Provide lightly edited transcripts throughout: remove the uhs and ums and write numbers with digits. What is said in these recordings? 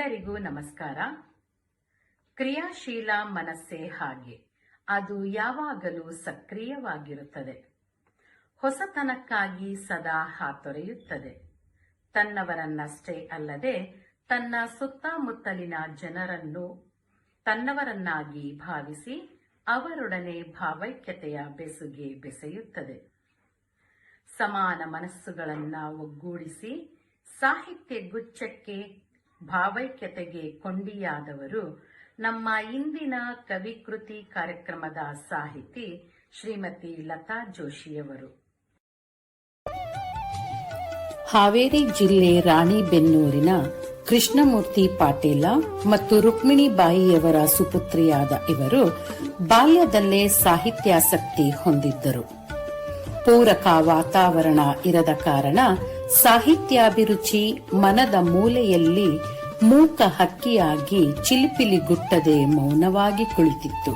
ಎಲ್ಲರಿಗೂ ನಮಸ್ಕಾರ. ಕ್ರಿಯಾಶೀಲ ಮನಸ್ಸೇ ಹಾಗೆ, ಅದು ಯಾವಾಗಲೂ ಸಕ್ರಿಯವಾಗಿರುತ್ತದೆ. ಹೊಸತನಕ್ಕಾಗಿ ಸದಾ ಹಾತೊರೆಯುತ್ತದೆ. ತನ್ನವರನ್ನಷ್ಟೇ ಅಲ್ಲದೆ ತನ್ನ ಸುತ್ತಮುತ್ತಲಿನ ಜನರನ್ನು ತನ್ನವರನ್ನಾಗಿ ಭಾವಿಸಿ ಅವರೊಡನೆ ಭಾವೈಕ್ಯತೆಯ ಬೆಸುಗೆ ಬೆಸೆಯುತ್ತದೆ. ಸಮಾನ ಮನಸ್ಸುಗಳನ್ನ ಒಗ್ಗೂಡಿಸಿ ಸಾಹಿತ್ಯ ಗುಚ್ಛಕ್ಕೆ ಭಾವೈಕ್ಯತೆಗೆ ಕೊಂಡಿಯಾದವರು ನಮ್ಮ ಇಂದಿನ ಕವಿಕೃತಿ ಕಾರ್ಯಕ್ರಮದ ಸಾಹಿತಿ ಶ್ರೀಮತಿ ಲತಾ ಜೋಶಿಯವರು. ಹಾವೇರಿ ಜಿಲ್ಲೆ ರಾಣಿಬೆನ್ನೂರಿನ ಕೃಷ್ಣಮೂರ್ತಿ ಪಾಟೀಲ ಮತ್ತು ರುಕ್ಮಿಣಿಬಾಯಿಯವರ ಸುಪುತ್ರಿಯಾದ ಇವರು ಬಾಲ್ಯದಲ್ಲೇ ಸಾಹಿತ್ಯಾಸಕ್ತಿ ಹೊಂದಿದ್ದರು. ಪೂರಕ ವಾತಾವರಣ ಇರದ ಕಾರಣ ಸಾಹಿತ್ಯಾಭಿರುಚಿ ಮನದ ಮೂಲೆಯಲ್ಲಿ ಮೂಕ ಹಕ್ಕಿಯಾಗಿ ಚಿಲಿಪಿಲಿಗುಟ್ಟದೆ ಮೌನವಾಗಿ ಕುಳಿತಿತ್ತು.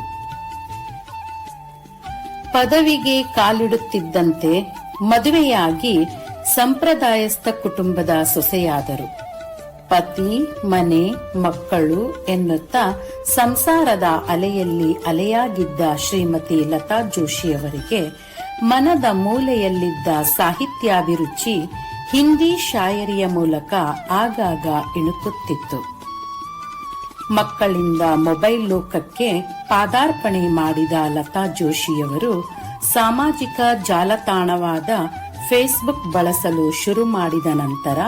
ಪದವಿಗೆ ಕಾಲಿಡುತ್ತಿದ್ದಂತೆ ಮದುವೆಯಾಗಿ ಸಂಪ್ರದಾಯಸ್ಥ ಕುಟುಂಬದ ಸೊಸೆಯಾದರು. ಪತಿ, ಮನೆ, ಮಕ್ಕಳು ಎನ್ನುತ್ತಾ ಸಂಸಾರದ ಅಲೆಯಲ್ಲಿ ಅಲೆಯಾಗಿದ್ದ ಶ್ರೀಮತಿ ಲತಾ ಜೋಶಿಯವರಿಗೆ ಮನದ ಮೂಲೆಯಲ್ಲಿದ್ದ ಸಾಹಿತ್ಯಾಭಿರುಚಿ ಹಿಂದಿ ಶಾಯರಿಯ ಮೂಲಕ ಆಗಾಗ ಇಣುಕುತ್ತಿತ್ತು. ಮಕ್ಕಳಿಂದ ಮೊಬೈಲ್ ಲೋಕಕ್ಕೆ ಪಾದಾರ್ಪಣೆ ಮಾಡಿದ ಲತಾ ಜೋಶಿಯವರು ಸಾಮಾಜಿಕ ಜಾಲತಾಣವಾದ ಫೇಸ್ಬುಕ್ ಬಳಸಲು ಶುರು ಮಾಡಿದ ನಂತರ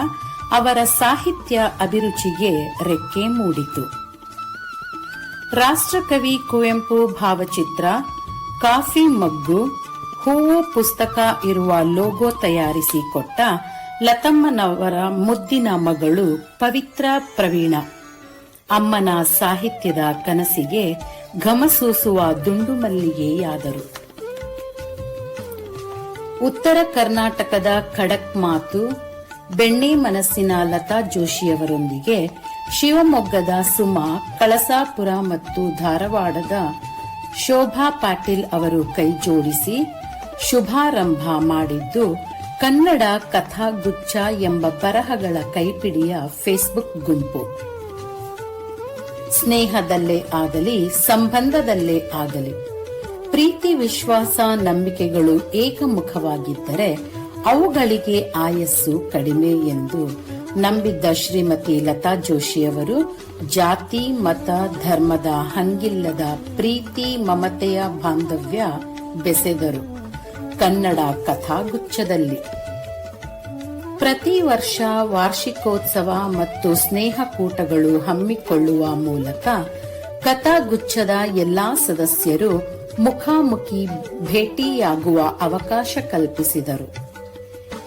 ಅವರ ಸಾಹಿತ್ಯ ಅಭಿರುಚಿಗೆ ರೆಕ್ಕೆ ಮೂಡಿತು. ರಾಷ್ಟ್ರಕವಿ ಕುವೆಂಪು ಭಾವಚಿತ್ರ, ಕಾಫಿ ಮಗ್ಗು, ಹೂವು ಪುಸ್ತಕ ಇರುವ ಲೋಗೋ ತಯಾರಿಸಿ ಕೊಟ್ಟ ಲತಮ್ಮನವರ ಮುದ್ದಿನ ಮಗಳು ಪವಿತ್ರ ಪ್ರವೀಣ ಅಮ್ಮನ ಸಾಹಿತ್ಯದ ಕನಸಿಗೆ ಘಮಸೂಸುವ ದುಂಡು ಮಲ್ಲಿಗೆಯಾದರು. ಉತ್ತರ ಕರ್ನಾಟಕದ ಖಡಕ್ ಮಾತು, ಬೆಣ್ಣೆ ಮನಸ್ಸಿನ ಲತಾ ಜೋಶಿಯವರೊಂದಿಗೆ ಶಿವಮೊಗ್ಗದ ಸುಮಾ, ಕಳಸಾಪುರ ಮತ್ತು ಧಾರವಾಡದ ಶೋಭಾ ಪಾಟೀಲ್ ಅವರು ಕೈಜೋಡಿಸಿ ಶುಭಾರಂಭ ಮಾಡಿದ್ದು ಕನ್ನಡ ಕಥಾಗುಚ್ಛ ಎಂಬ ಬರಹಗಳ ಕೈಪಿಡಿಯ ಫೇಸ್ಬುಕ್ ಗುಂಪು. ಸ್ನೇಹದಲ್ಲೇ ಆಗಲಿ, ಸಂಬಂಧದಲ್ಲೇ ಆಗಲಿ, ಪ್ರೀತಿ, ವಿಶ್ವಾಸ, ನಂಬಿಕೆಗಳು ಏಕಮುಖವಾಗಿದ್ದರೆ ಅವುಗಳಿಗೆ ಆಯಸ್ಸು ಕಡಿಮೆ ಎಂದು ನಂಬಿದ್ದ ಶ್ರೀಮತಿ ಲತಾ ಜೋಶಿಯವರು ಜಾತಿ, ಮತ, ಧರ್ಮದ ಹಂಗಿಲ್ಲದ ಪ್ರೀತಿ, ಮಮತೆಯ ಬಾಂಧವ್ಯ ಬೆಸೆದರು ಕನ್ನಡ ಕಥಾಗುಚ್ಛದಲ್ಲಿ. ಪ್ರತಿ ವರ್ಷ ವಾರ್ಷಿಕೋತ್ಸವ ಮತ್ತು ಸ್ನೇಹಕೂಟಗಳು ಹಮ್ಮಿಕೊಳ್ಳುವ ಮೂಲಕ ಕಥಾಗುಚ್ಛದ ಎಲ್ಲಾ ಸದಸ್ಯರು ಮುಖಾಮುಖಿ ಭೇಟಿಯಾಗುವ ಅವಕಾಶ ಕಲ್ಪಿಸಿದರು.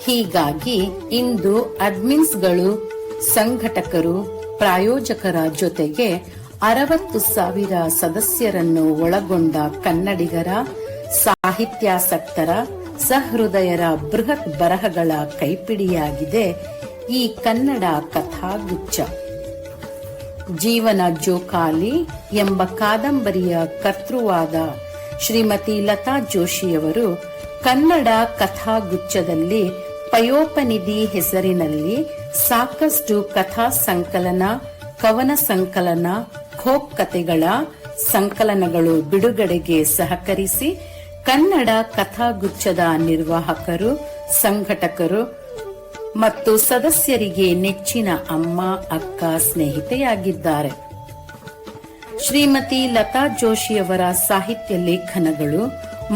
ಹೀಗಾಗಿ ಇಂದು ಅಡ್ಮಿನ್ಸ್ಗಳು, ಸಂಘಟಕರು, ಪ್ರಾಯೋಜಕರ ಜೊತೆಗೆ 60,000 ಸದಸ್ಯರನ್ನು ಒಳಗೊಂಡ ಕನ್ನಡಿಗರ, ಸಾಹಿತ್ಯಾಸಕ್ತರ, ಸಹೃದಯರ ಬೃಹತ್ ಬರಹಗಳ ಕೈಪಿಡಿಯಾಗಿದೆ ಈ ಕನ್ನಡ ಕಥಾಗುಚ್ಛ. ಜೀವನ ಜೋಕಾಲಿ ಎಂಬ ಕಾದಂಬರಿಯ ಕರ್ತೃವಾದ ಶ್ರೀಮತಿ ಲತಾ ಜೋಶಿಯವರು ಕನ್ನಡ ಕಥಾಗುಚ್ಛದಲ್ಲಿ ಪಯೋಪನಿಧಿ ಹೆಸರಿನಲ್ಲಿ ಸಾಕಷ್ಟು ಕಥಾ ಸಂಕಲನ, ಕವನ ಸಂಕಲನ, ಖೋಕ್ ಕಥೆಗಳ ಸಂಕಲನಗಳು ಬಿಡುಗಡೆಗೆ ಸಹಕರಿಸಿ ಕನ್ನಡ ಕಥಾಗುಚ್ಛದ ನಿರ್ವಾಹಕರು, ಸಂಘಟಕರು ಮತ್ತು ಸದಸ್ಯರಿಗೆ ನೆಚ್ಚಿನ ಅಮ್ಮ, ಅಕ್ಕ, ಸ್ನೇಹಿತೆಯಾಗಿದ್ದಾರೆ. ಶ್ರೀಮತಿ ಲತಾ ಜೋಶಿಯವರ ಸಾಹಿತ್ಯ ಲೇಖನಗಳು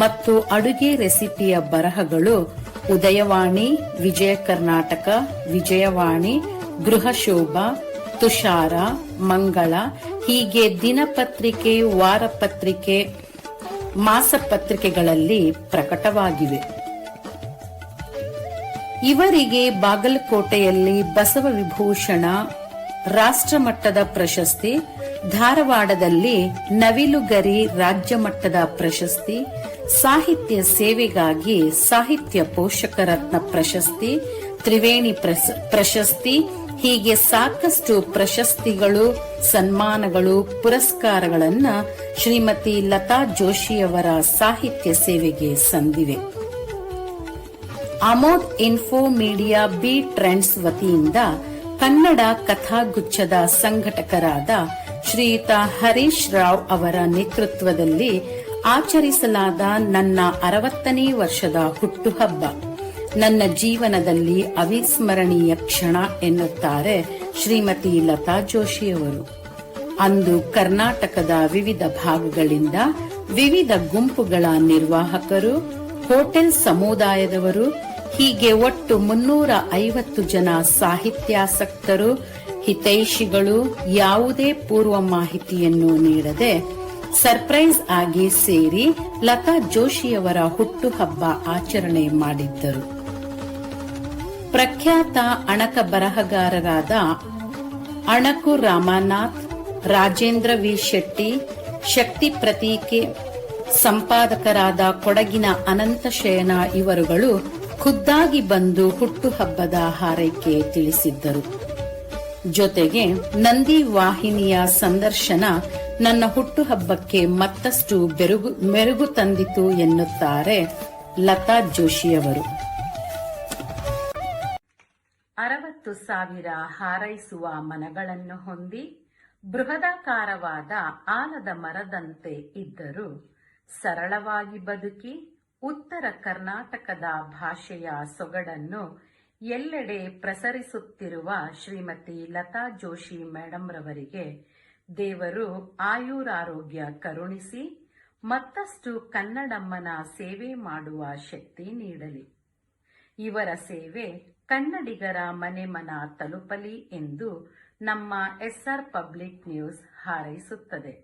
ಮತ್ತು ಅಡುಗೆ ರೆಸಿಪಿಯ ಬರಹಗಳು ಉದಯವಾಣಿ, ವಿಜಯ ಕರ್ನಾಟಕ, ವಿಜಯವಾಣಿ, ಗೃಹಶೋಭಾ, ತುಷಾರ, ಮಂಗಳ ಹೀಗೆ ದಿನಪತ್ರಿಕೆ, ವಾರಪತ್ರಿಕೆ, ಮಾಸಪತ್ರಿಕೆಗಳಲ್ಲಿ ಪ್ರಕಟವಾಗಿವೆ. ಇವರಿಗೆ ಬಾಗಲಕೋಟೆಯಲ್ಲಿ ಬಸವ ವಿಭೂಷಣ ರಾಷ್ಟ್ರಮಟ್ಟದ ಪ್ರಶಸ್ತಿ, ಧಾರವಾಡದಲ್ಲಿ ನವಿಲುಗರಿ ರಾಜ್ಯ ಮಟ್ಟದ ಪ್ರಶಸ್ತಿ, ಸಾಹಿತ್ಯ ಸೇವೆಗಾಗಿ ಸಾಹಿತ್ಯ ಪೋಷಕ ರತ್ನ ಪ್ರಶಸ್ತಿ, ತ್ರಿವೇಣಿ ಪ್ರಶಸ್ತಿ ಹೀಗೆ ಸಾಕಷ್ಟು ಪ್ರಶಸ್ತಿಗಳು, ಸನ್ಮಾನಗಳು, ಪುರಸ್ಕಾರಗಳನ್ನು ಶ್ರೀಮತಿ ಲತಾ ಜೋಶಿಯವರ ಸಾಹಿತ್ಯ ಸೇವೆಗೆ ಸಂದಿವೆ. ಅಮೋದ್ ಇನ್ಫೋ ಮೀಡಿಯಾ ಬಿ ಟ್ರೆಂಡ್ಸ್ ವತಿಯಿಂದ ಕನ್ನಡ ಕಥಾಗುಚ್ಛದ ಸಂಘಟಕರಾದ ಶ್ರೀಯುತ ಹರೀಶ್ ರಾವ್ ಅವರ ನೇತೃತ್ವದಲ್ಲಿ ಆಚರಿಸಲಾದ ನನ್ನ 60ನೇ ವರ್ಷದ ಹುಟ್ಟುಹಬ್ಬ ನನ್ನ ಜೀವನದಲ್ಲಿ ಅವಿಸ್ಮರಣೀಯ ಕ್ಷಣ ಎನ್ನುತ್ತಾರೆ ಶ್ರೀಮತಿ ಲತಾ ಜೋಶಿಯವರು. ಅಂದು ಕರ್ನಾಟಕದ ವಿವಿಧ ಭಾಗಗಳಿಂದ ವಿವಿಧ ಗುಂಪುಗಳ ನಿರ್ವಾಹಕರು, ಹೋಟೆಲ್ ಸಮುದಾಯದವರು, ಹೀಗೆ ಒಟ್ಟು 350 ಜನ ಸಾಹಿತ್ಯಾಸಕ್ತರು, ಹಿತೈಷಿಗಳು ಯಾವುದೇ ಪೂರ್ವ ಮಾಹಿತಿಯನ್ನು ನೀಡದೆ ಸರ್ಪ್ರೈಸ್ ಆಗಿ ಸೇರಿ ಲತಾ ಜೋಶಿಯವರ ಹುಟ್ಟುಹಬ್ಬ ಆಚರಣೆ ಮಾಡಿದ್ದರು. ಪ್ರಖ್ಯಾತ ಅಣಕ ಬರಹಗಾರರಾದ ಅಣಕು ರಾಮನಾಥ್, ರಾಜೇಂದ್ರ ವಿ ಶೆಟ್ಟಿ, ಶಕ್ತಿ ಪ್ರತೀಕೆ ಸಂಪಾದಕರಾದ ಕೊಡಗಿನ ಅನಂತ ಶಯನ ಇವರುಗಳು ಖುದ್ದಾಗಿ ಬಂದು ಹುಟ್ಟುಹಬ್ಬದ ಹಾರೈಕೆ ತಿಳಿಸಿದ್ದರು. ಜೊತೆಗೆ ನಂದಿ ವಾಹಿನಿಯ ಸಂದರ್ಶನ ನನ್ನ ಹುಟ್ಟುಹಬ್ಬಕ್ಕೆ ಮತ್ತಷ್ಟು ಮೆರುಗು ತಂದಿತು ಎನ್ನುತ್ತಾರೆ ಲತಾ ಜೋಶಿಯವರು. 60,000 ಹಾರೈಸುವ ಮನಗಳನ್ನು ಹೊಂದಿ ಬೃಹದಾಕಾರವಾದ ಆಲದ ಮರದಂತೆ ಇದ್ದರೂ ಸರಳವಾಗಿ ಬದುಕಿ ಉತ್ತರ ಕರ್ನಾಟಕದ ಭಾಷೆಯ ಸೊಗಡನ್ನು ಎಲ್ಲೆಡೆ ಪ್ರಸರಿಸುತ್ತಿರುವ ಶ್ರೀಮತಿ ಲತಾ ಜೋಶಿ ಮೇಡಂರವರಿಗೆ ದೇವರು ಆಯುರಾರೋಗ್ಯ ಕರುಣಿಸಿ ಮತ್ತಷ್ಟು ಕನ್ನಡಮ್ಮನ ಸೇವೆ ಮಾಡುವ ಶಕ್ತಿ ನೀಡಲಿ. ಇವರ ಸೇವೆ ಕನ್ನಡಿಗರ ಮನೆ ಮನ ತಲುಪಲಿ ಎಂದು ನಮ್ಮ SR ಪಬ್ಲಿಕ್ ನ್ಯೂಸ್ ಹಾರೈಸುತ್ತದೆ.